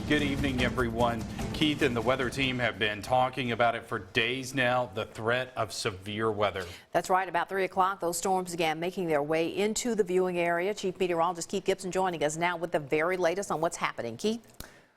Good evening, everyone. Keith and the weather team have been talking about it for days now, the threat of severe weather. That's right. About 3 o'clock, those storms began making their way into the viewing area. Chief Meteorologist Keith Gibson joining us now with the very latest on what's happening. Keith?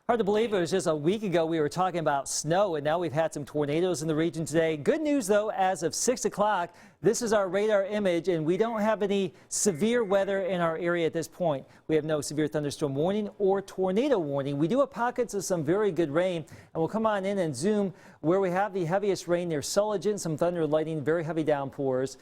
Hard to believe it was just a week ago we were talking about snow, and now we've had some tornadoes in the region today. Good news, though, as of 6 o'clock, this is our radar image, and we don't have any severe weather in our area at this point. We have no severe thunderstorm warning or tornado warning. We do have pockets of some very good rain, and we'll come on in and zoom where we have the heaviest rain near Sullivan, some thunder and lightning, very heavy downpours.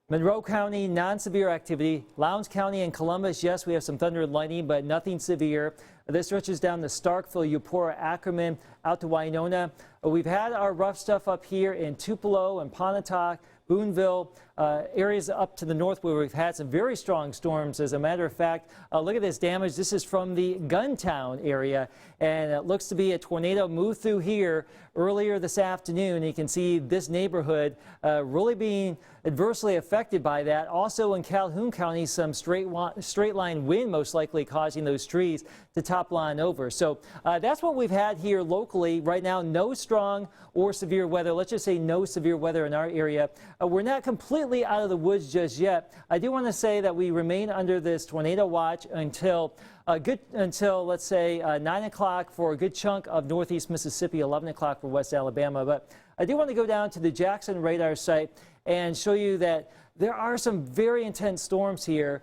Monroe County, non-severe activity. Lowndes County and Columbus, yes, we have some thunder and lightning, but nothing severe. This stretches down to Starkville, Eupora, Ackerman, out to Winona. We've had our rough stuff up here in Tupelo and Pontotoc, Boonville, areas up to the north where we've had some very strong storms. As a matter of fact, look at this damage. This is from the Guntown area, and it looks to be a tornado moved through here earlier this afternoon. You can see this neighborhood really being adversely affected by that. Also in Calhoun County, some straight line wind most likely causing those trees to topline over. So that's what we've had here locally right now. No strong or severe weather. Let's just say no severe weather in our area. We're not completely out of the woods just yet. I do want to say that we remain under this tornado watch until let's say 9 o'clock for a good chunk of northeast Mississippi, 11 o'clock for West Alabama. But I do want to go down to the Jackson radar site and show you that there are some very intense storms here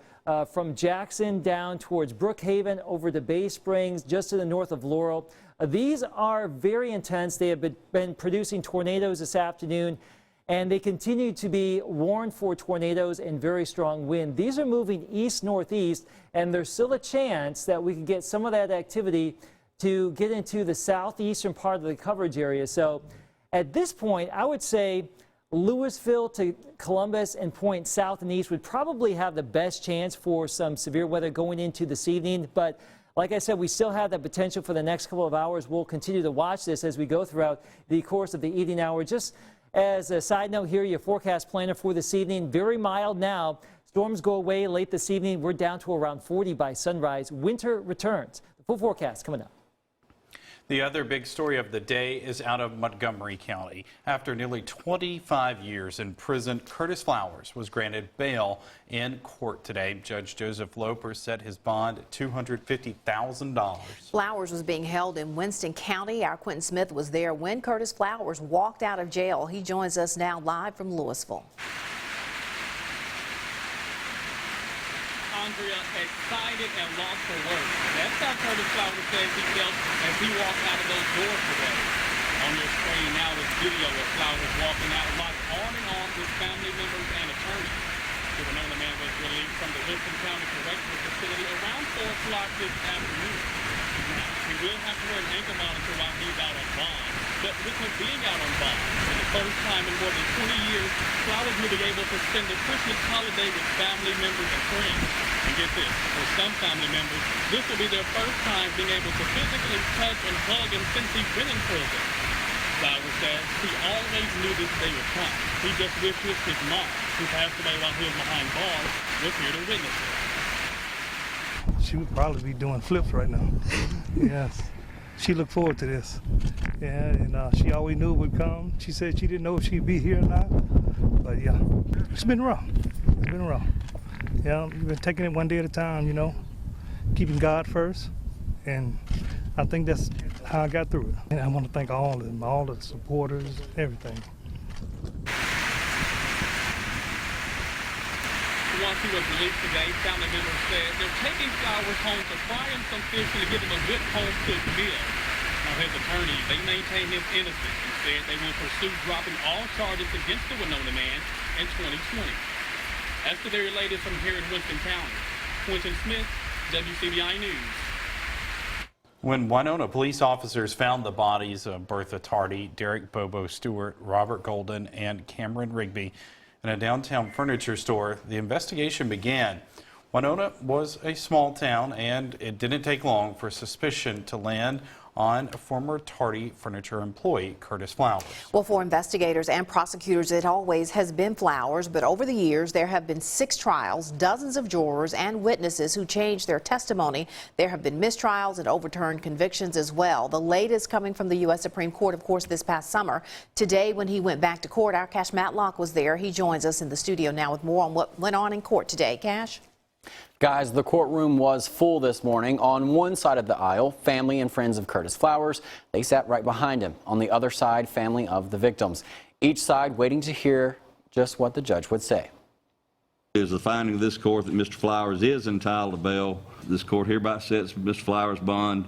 from Jackson down towards Brookhaven over to Bay Springs, just to the north of Laurel. These are very intense. They have been producing tornadoes this afternoon, and they continue to be warned for tornadoes and very strong wind. These are moving east-northeast, and there's still a chance that we can get some of that activity to get into the southeastern part of the coverage area. So at this point, I would say Louisville to Columbus and point south and east would probably have the best chance for some severe weather going into this evening. But like I said, we still have that potential for the next couple of hours. We'll continue to watch this as we go throughout the course of the evening hour. Just as a side note here, your forecast planner for this evening, very mild now. Storms go away late this evening. We're down to around 40 by sunrise. Winter returns. The full forecast coming up. The other big story of the day is out of Montgomery County. After nearly 25 years in prison, Curtis Flowers was granted bail in court today. Judge Joseph Loper set his bond at $250,000. Flowers was being held in Winston County. Our Quentin Smith was there when Curtis Flowers walked out of jail. He joins us now live from Louisville. Andrea, excited and lost for words. That's how Curtis Flowers says he felt as he walked out of those doors today. On your screen now is video of Flowers walking out locked on and off with family members and attorneys. The Winona man was released from the Winston County Correctional Facility around 4 o'clock this afternoon. Now, he will have to wear an ankle monitor while he's out on bond. But with him being out on bond, for the first time in more than 20 years, Flowers will be able to spend the Christmas holiday with family members and friends. And get this, for some family members, this will be their first time being able to physically touch and hug him since he's been in prison. Flowers says he always knew this day would come. He just wishes his mom, who passed away while he was behind bars, was here to witness it. She would probably be doing flips right now. Yes. She looked forward to this. Yeah, and she always knew it would come. She said she didn't know if she'd be here or not. But yeah, it's been rough. It's been rough. Yeah, we've been taking it one day at a time, you know, keeping God first. And I think that's how I got through it. And I want to thank all of them, all the supporters, everything. Once he was released today, family members said they're taking Flowers home to fry him some fish and to give him a good home-cooked meal. Now, his attorneys, they maintain his innocence and said they will pursue dropping all charges against the Winona man in 2020. As to the very latest from here in Winston County, Quentin Smith, WCBI News. When Winona police officers found the bodies of Bertha Tardy, Derek Bobo Stewart, Robert Golden, and Cameron Rigby in a downtown furniture store, the investigation began. Winona was a small town, and it didn't take long for suspicion to land on former Tardy Furniture employee Curtis Flowers. Well, for investigators and prosecutors, it always has been Flowers, but over the years, there have been 6 trials, dozens of jurors and witnesses who changed their testimony. There have been mistrials and overturned convictions as well. The latest coming from the U.S. Supreme Court, of course, this past summer. Today, when he went back to court, our Cash Matlock was there. He joins us in the studio now with more on what went on in court today. Cash? Guys, the courtroom was full this morning. On one side of the aisle, family and friends of Curtis Flowers. They sat right behind him. On the other side, family of the victims. Each side waiting to hear just what the judge would say. It is the finding of this court that Mr. Flowers is entitled to bail. This court hereby sets Mr. Flowers' bond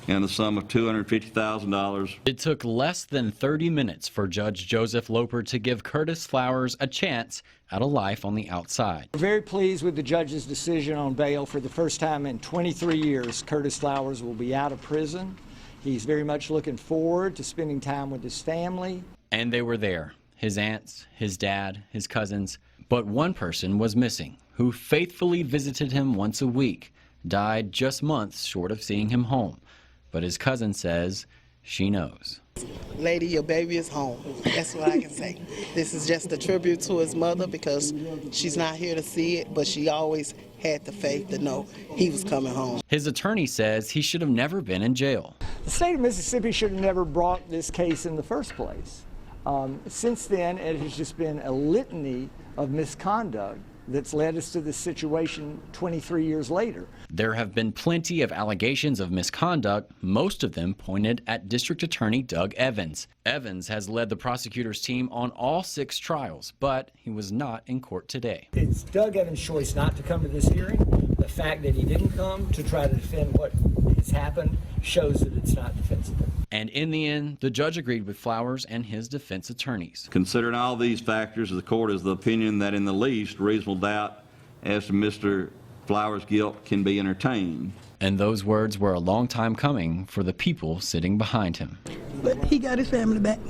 in the sum of $250,000. It took less than 30 minutes for Judge Joseph Loper to give Curtis Flowers a chance at a life on the outside. We're very pleased with the judge's decision on bail. For the first time in 23 years, Curtis Flowers will be out of prison. He's very much looking forward to spending time with his family. And they were there, his aunts, his dad, his cousins. But one person was missing, who faithfully visited him once a week, died just months short of seeing him home. But his cousin says she knows. Lady, your baby is home. That's what I can say. This is just a tribute to his mother because she's not here to see it, but she always had the faith to know he was coming home. His attorney says he should have never been in jail. The state of Mississippi should have never brought this case in the first place. Since then, it has just been a litany of misconduct that's led us to this situation 23 years later. There have been plenty of allegations of misconduct, most of them pointed at District Attorney Doug Evans. Evans has led the prosecutor's team on all 6 trials, but he was not in court today. It's Doug Evans' choice not to come to this hearing. The fact that he didn't come to try to defend what has happened shows that it's not defensible. And in the end, the judge agreed with Flowers and his defense attorneys. Considering all these factors, the court is the opinion that in the least reasonable doubt as to Mr. Flowers' guilt can be entertained. And those words were a long time coming for the people sitting behind him. But he got his family back.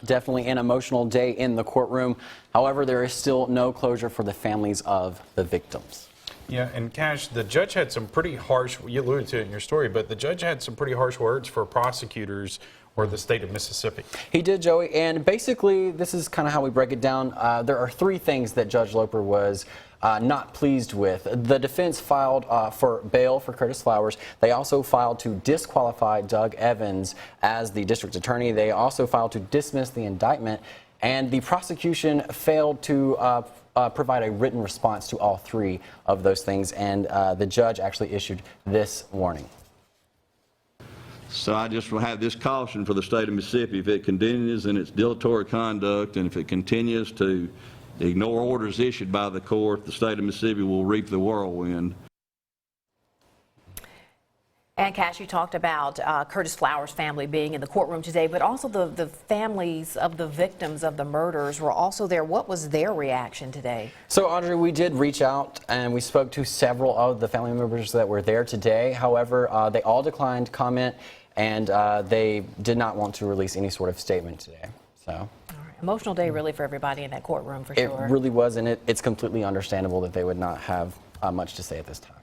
Definitely an emotional day in the courtroom. However, there is still no closure for the families of the victims. Yeah, and Cash, the judge had some pretty harsh, you alluded to it in your story, but the judge had some pretty harsh words for prosecutors or the state of Mississippi. He did, Joey, and basically this is kind of how we break it down. There are 3 things that Judge Loper was not pleased with. The defense filed for bail for Curtis Flowers. They also filed to disqualify Doug Evans as the district attorney. They also filed to dismiss the indictment, and the prosecution failed to provide a written response to all 3 of those things, and the judge actually issued this warning. So I just will have this caution for the state of Mississippi. If it continues in its dilatory conduct and if it continues to ignore orders issued by the court, the state of Mississippi will reap the whirlwind. And Cash, you talked about Curtis Flowers' family being in the courtroom today, but also the families of the victims of the murders were also there. What was their reaction today? So, Audrey, we did reach out and we spoke to several of the family members that were there today. However, they all declined comment and they did not want to release any sort of statement today. So. All right. Emotional day really for everybody in that courtroom, for sure. It really was, and it's completely understandable that they would not have much to say at this time.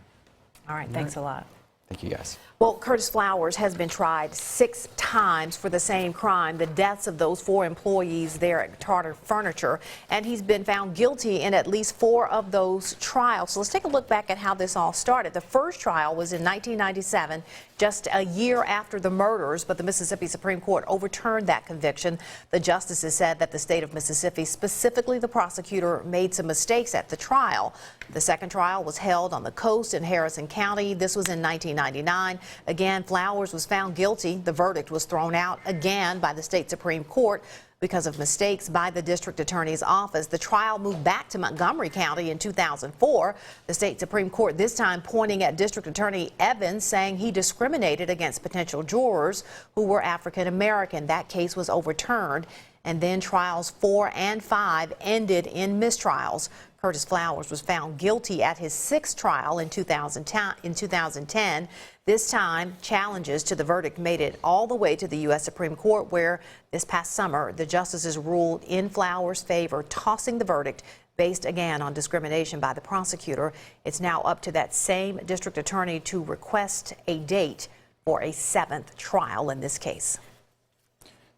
All right, thanks a lot. Thank you, guys. Well, Curtis Flowers has been tried 6 times for the same crime, the deaths of those 4 employees there at Tartar Furniture, and he's been found guilty in at least 4 of those trials. So let's take a look back at how this all started. The first trial was in 1997, just a year after the murders, but the Mississippi Supreme Court overturned that conviction. The justices said that the state of Mississippi, specifically the prosecutor, made some mistakes at the trial. The second trial was held on the coast in Harrison County. This was in 1999. Again, Flowers was found guilty. The verdict was thrown out again by the state Supreme Court because of mistakes by the district attorney's office. The trial moved back to Montgomery County in 2004. The state Supreme Court this time pointing at District Attorney Evans, saying he discriminated against potential jurors who were African American. That case was overturned, and then trials 4 and 5 ended in mistrials. Curtis Flowers was found guilty at his 6th trial in 2010. This time, challenges to the verdict made it all the way to the U.S. Supreme Court, where this past summer, the justices ruled in Flowers' favor, tossing the verdict based again on discrimination by the prosecutor. It's now up to that same district attorney to request a date for a 7th trial in this case.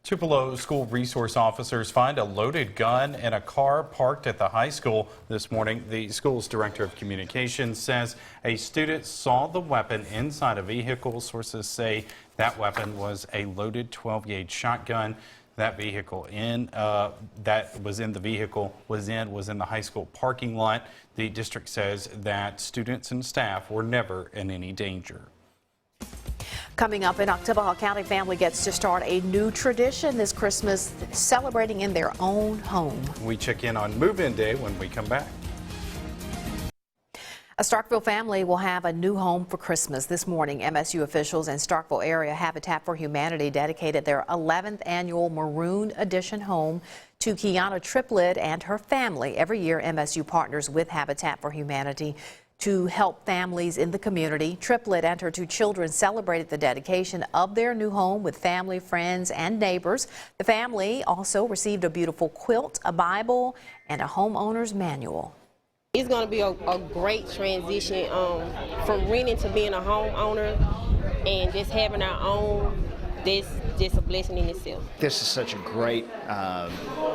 Tupelo school resource officers find a loaded gun in a car parked at the high school this morning. The school's director of communications says a student saw the weapon inside a vehicle. Sources say that weapon was a loaded 12-gauge shotgun. That vehicle that was in the vehicle was in the high school parking lot. The district says that students and staff were never in any danger. Coming up in October, County family gets to start a new tradition this Christmas, celebrating in their own home. We check in on move-in day when we come back. A Starkville family will have a new home for Christmas. This morning, MSU officials and Starkville area Habitat for Humanity dedicated their 11th annual Maroon Edition home to Kiana Triplett and her family. Every year, MSU partners with Habitat for Humanity to help families in the community. Triplett and her 2 children celebrated the dedication of their new home with family, friends, and neighbors. The family also received a beautiful quilt, a Bible, and a homeowner's manual. It's going to be a great transition from renting to being a homeowner and just having our own. This just a blessing in itself. This is such a great,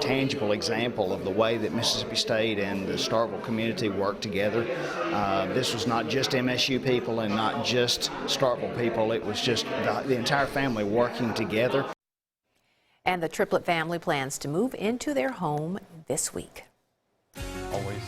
tangible example of the way that Mississippi State and the Starkville community work together. This was not just MSU people and not just Starkville people. It was just the entire family working together. And the Triplett family plans to move into their home this week. Always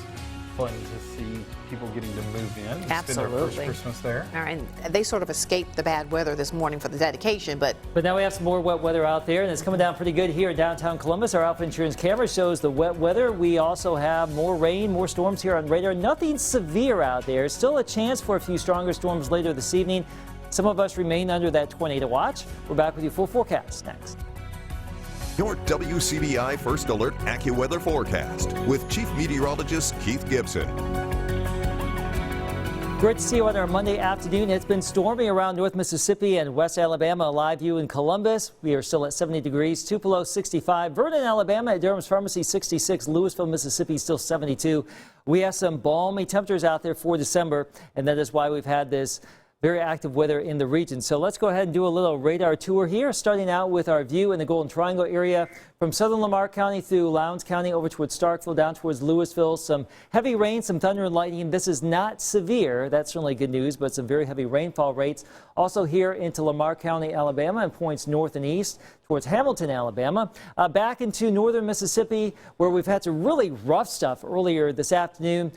fun to see people getting to move in and spend their first Christmas there. All right, and they sort of escaped the bad weather this morning for the dedication, but now we have some more wet weather out there, and it's coming down pretty good here in downtown Columbus. Our Alpha Insurance camera shows the wet weather. We also have more rain, more storms here on radar. Nothing severe out there. Still a chance for a few stronger storms later this evening. Some of us remain under that tornado watch. We're back with your full forecast next. Your WCBI First Alert AccuWeather forecast with Chief Meteorologist Keith Gibson. Great to see you on our Monday afternoon. It's been stormy around North Mississippi and West Alabama. A live view in Columbus. We are still at 70 degrees. Tupelo 65. Vernon, Alabama at Durham's Pharmacy 66. Louisville, Mississippi still 72. We have some balmy temperatures out there for December, and that is why we've had this very active weather in the region. So let's go ahead and do a little radar tour here, starting out with our view in the Golden Triangle area from southern Lamar County through Lowndes County over towards Starkville, down towards Louisville. Some heavy rain, some thunder and lightning. This is not severe. That's certainly good news, but some very heavy rainfall rates. Also here into Lamar County, Alabama, and points north and east towards Hamilton, Alabama. Back into northern Mississippi, where we've had some really rough stuff earlier this afternoon.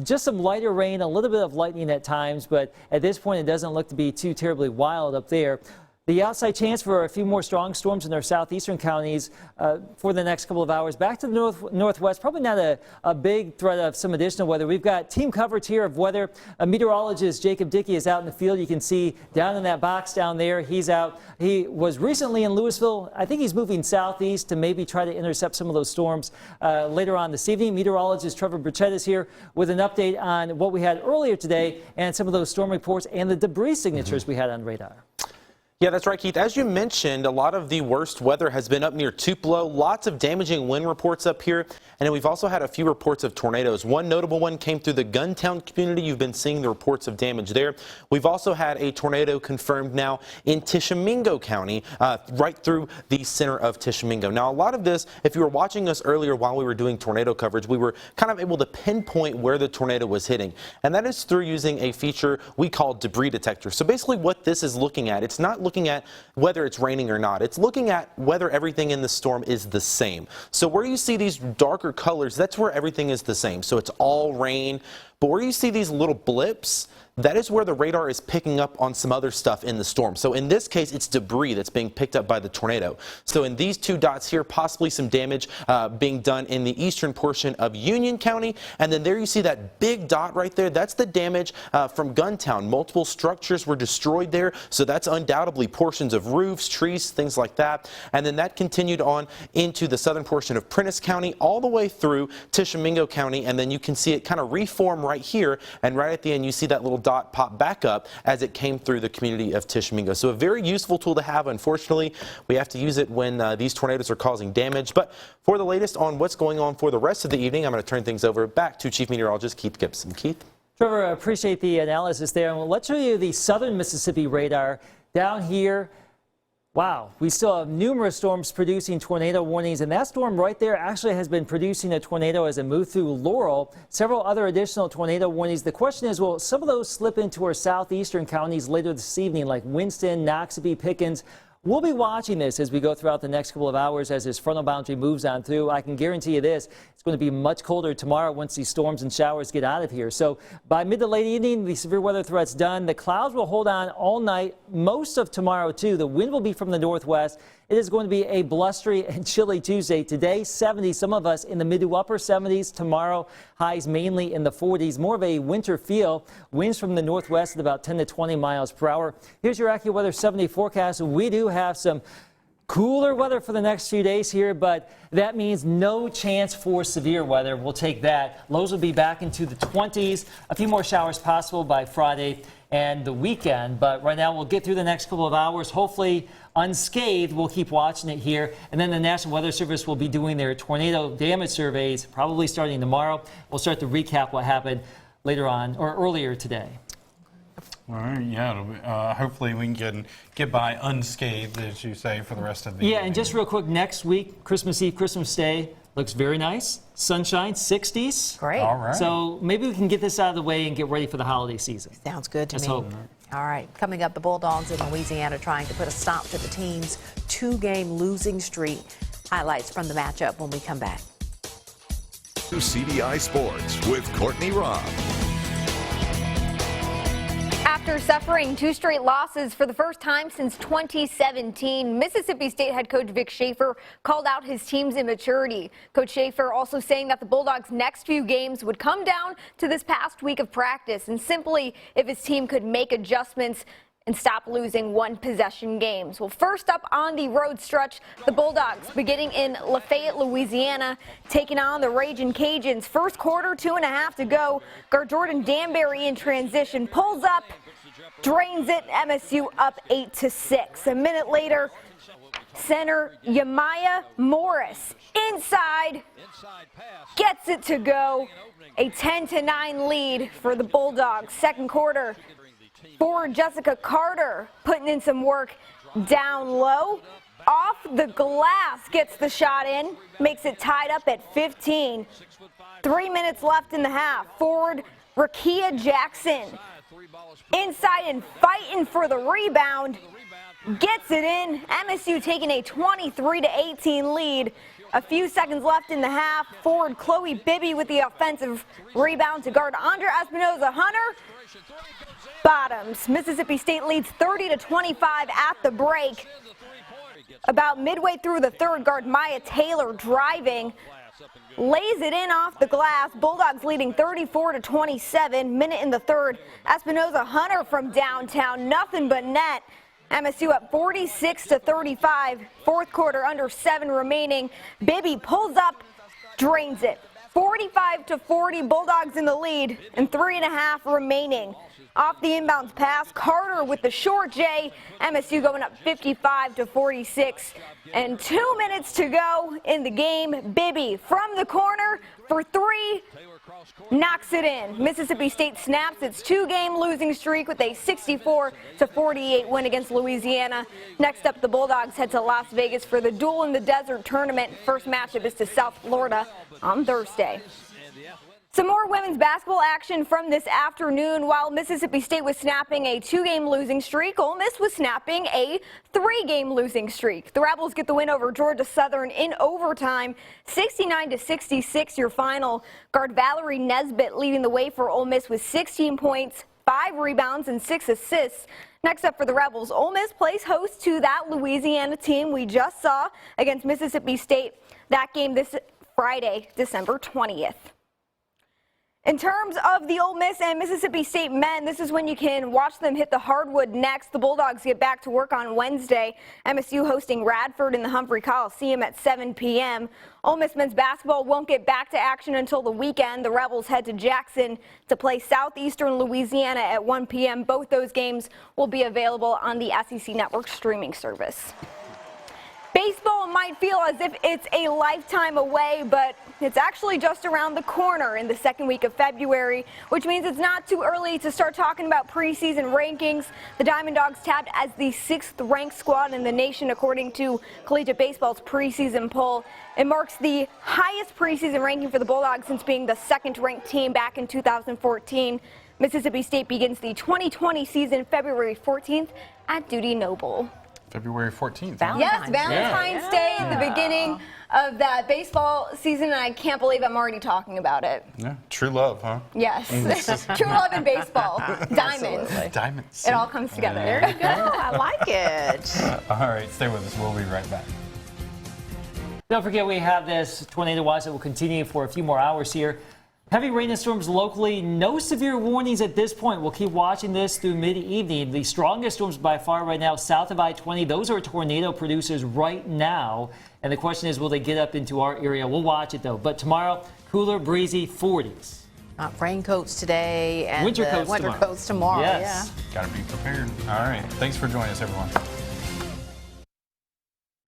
Just some lighter rain, a little bit of lightning at times, but at this point it doesn't look to be too terribly wild up there. The outside chance for a few more strong storms in our southeastern counties for the next couple of hours. Back to the northwest, probably not a big threat of some additional weather. We've got team coverage here of weather. Meteorologist Jacob Dickey is out in the field. You can see down in that box down there, he's out. He was recently in Louisville. I think he's moving southeast to maybe try to intercept some of those storms later on this evening. Meteorologist Trevor Burchett is here with an update on what we had earlier today and some of those storm reports and the debris signatures we had on radar. Yeah, that's right, Keith. As you mentioned, a lot of the worst weather has been up near Tupelo. Lots of damaging wind reports up here. And then we've also had a few reports of tornadoes. One notable one came through the Guntown community. You've been seeing the reports of damage there. We've also had a tornado confirmed now in Tishomingo County, right through the center of Tishomingo. Now, a lot of this, if you were watching us earlier while we were doing tornado coverage, we were kind of able to pinpoint where the tornado was hitting. And that is through using a feature we call debris detector. So basically what this is looking at, it's not looking at whether it's raining or not. It's looking at whether everything in the storm is the same. So where you see these darker colors, that's where everything is the same. So it's all rain. But where you see these little blips, that is where the radar is picking up on some other stuff in the storm. So in this case, it's debris that's being picked up by the tornado. So in these two dots here, possibly some damage being done in the eastern portion of Union County. And then there you see that big dot right there. That's the damage from Guntown. Multiple structures were destroyed there. So that's undoubtedly portions of roofs, trees, things like that. And then that continued on into the southern portion of Prentiss County all the way through Tishomingo County. And then you can see it kind of reform right here, and right at the end you see that little dot pop back up as it came through the community of Tishomingo. So a very useful tool to have. Unfortunately, we have to use it when these tornadoes are causing damage. But for the latest on what's going on for the rest of the evening, I'm going to turn things over back to Chief Meteorologist Keith Gibson. Keith? Trevor, I appreciate the analysis there. And let's show you the southern Mississippi radar down here. Wow, we still have numerous storms producing tornado warnings, and that storm right there actually has been producing a tornado as it moved through Laurel. Several other additional tornado warnings. The question is, will some of those slip into our southeastern counties later this evening, like Winston, Noxubee, Pickens? We'll be watching this as we go throughout the next couple of hours as this frontal boundary moves on through. I can guarantee you this, it's going to be much colder tomorrow once these storms and showers get out of here. So by mid to late evening, the severe weather threat's done. The clouds will hold on all night, most of tomorrow too. The wind will be from the northwest. It is going to be a blustery and chilly Tuesday. Today, 70, some of us in the mid to upper 70s. Tomorrow, highs mainly in the 40s. More of a winter feel. Winds from the northwest at about 10 to 20 miles per hour. Here's your AccuWeather 7-day forecast. We do have some cooler weather for the next few days here, but that means no chance for severe weather. We'll take that. Lows will be back into the 20s. A few more showers possible by Friday and the weekend, but right now we'll get through the next couple of hours, hopefully unscathed. We'll keep watching it here, and then the National Weather Service will be doing their tornado damage surveys probably starting tomorrow. We'll start to recap what happened later on or earlier today. All right, yeah, hopefully we can get by unscathed, as you say, for the rest of the evening. And just real quick, next week, Christmas Eve, Christmas Day, looks very nice. Sunshine, 60s. Great. All right. So maybe we can get this out of the way and get ready for the holiday season. Sounds good to Let's me. hope. All right, coming up, the Bulldogs in Louisiana trying to put a stop to the team's two-game losing streak. Highlights from the matchup when we come back. WCBI Sports with Courtney Robb. After suffering 2 straight losses for the first time since 2017, Mississippi State head coach Vic Schaefer called out his team's immaturity. Coach Schaefer also saying that the Bulldogs' next few games would come down to this past week of practice and simply if his team could make adjustments and stop losing one-possession games. Well, first up on the road stretch, the Bulldogs beginning in Lafayette, Louisiana, taking on the Ragin' Cajuns. First quarter, 2.5 to go. Guard Jordan Danbury in transition, pulls up, drains it. MSU up 8-6. A minute later, center Yamaya Morris inside, gets it to go. A 10-9 lead for the Bulldogs. Second quarter. Forward Jessica Carter putting in some work down low. Off the glass, gets the shot in, makes it tied up at 15. 3 minutes left in the half. Forward Rakia Jackson inside and fighting for the rebound. Gets it in. MSU taking a 23-18 lead. A few seconds left in the half. Forward Chloe Bibby with the offensive rebound to guard Andra Espinoza-Hunter. Bottoms. Mississippi State leads 30-25 at the break. About midway through the third, guard Maya Taylor driving, lays it in off the glass. Bulldogs leading 34-27. Minute in the third. Espinoza-Hunter from downtown, nothing but net. MSU up 46-35. Fourth quarter, under 7 remaining. Bibby pulls up, drains it. 45-40, Bulldogs in the lead, and 3.5 remaining. Off the inbounds pass, Carter with the short J. MSU going up 55-46. And 2 minutes to go in the game. Bibby from the corner for 3. Knocks it in. Mississippi State snaps its 2-game losing streak with a 64-48 win against Louisiana. Next up, the Bulldogs head to Las Vegas for the Duel in the Desert tournament. First matchup is to South Florida on Thursday. Some more women's basketball action from this afternoon. While Mississippi State was snapping a 2-game losing streak, Ole Miss was snapping a 3-game losing streak. The Rebels get the win over Georgia Southern in overtime, 69-66 your final. Guard Valerie Nesbitt leading the way for Ole Miss with 16 points, 5 rebounds, and 6 assists. Next up for the Rebels, Ole Miss plays host to that Louisiana team we just saw against Mississippi State. That game this Friday, December 20th. In terms of the Ole Miss and Mississippi State men, this is when you can watch them hit the hardwood next. The Bulldogs get back to work on Wednesday. MSU hosting Radford in the Humphrey Coliseum at 7 p.m. Ole Miss men's basketball won't get back to action until the weekend. The Rebels head to Jackson to play Southeastern Louisiana at 1 p.m. Both those games will be available on the SEC Network streaming service. Baseball might feel as if it's a lifetime away, but it's actually just around the corner in the second week of February, which means it's not too early to start talking about preseason rankings. The Diamond Dogs tapped as the 6th ranked squad in the nation according to Collegiate Baseball's preseason poll. It marks the highest preseason ranking for the Bulldogs since being the 2nd ranked team back in 2014. Mississippi State begins the 2020 season February 14th at Dudy Noble. February 14th. Yes, Valentine's Day, the beginning of that baseball season, and I can't believe I'm already talking about it. Yeah, true love, huh? Yes, true love in baseball. Diamonds. Diamonds. It all comes together. There you go. I like it. All right, stay with us. We'll be right back. Don't forget we have this tornado watch that will continue for a few more hours here. Heavy rain and storms locally. No severe warnings at this point. We'll keep watching this through mid-evening. The strongest storms by far right now south of I-20. Those are tornado producers right now. And the question is, will they get up into our area? We'll watch it, though. But tomorrow, cooler, breezy 40s. Raincoats today and winter coats tomorrow. Yes. Got to be prepared. All right. Thanks for joining us, everyone.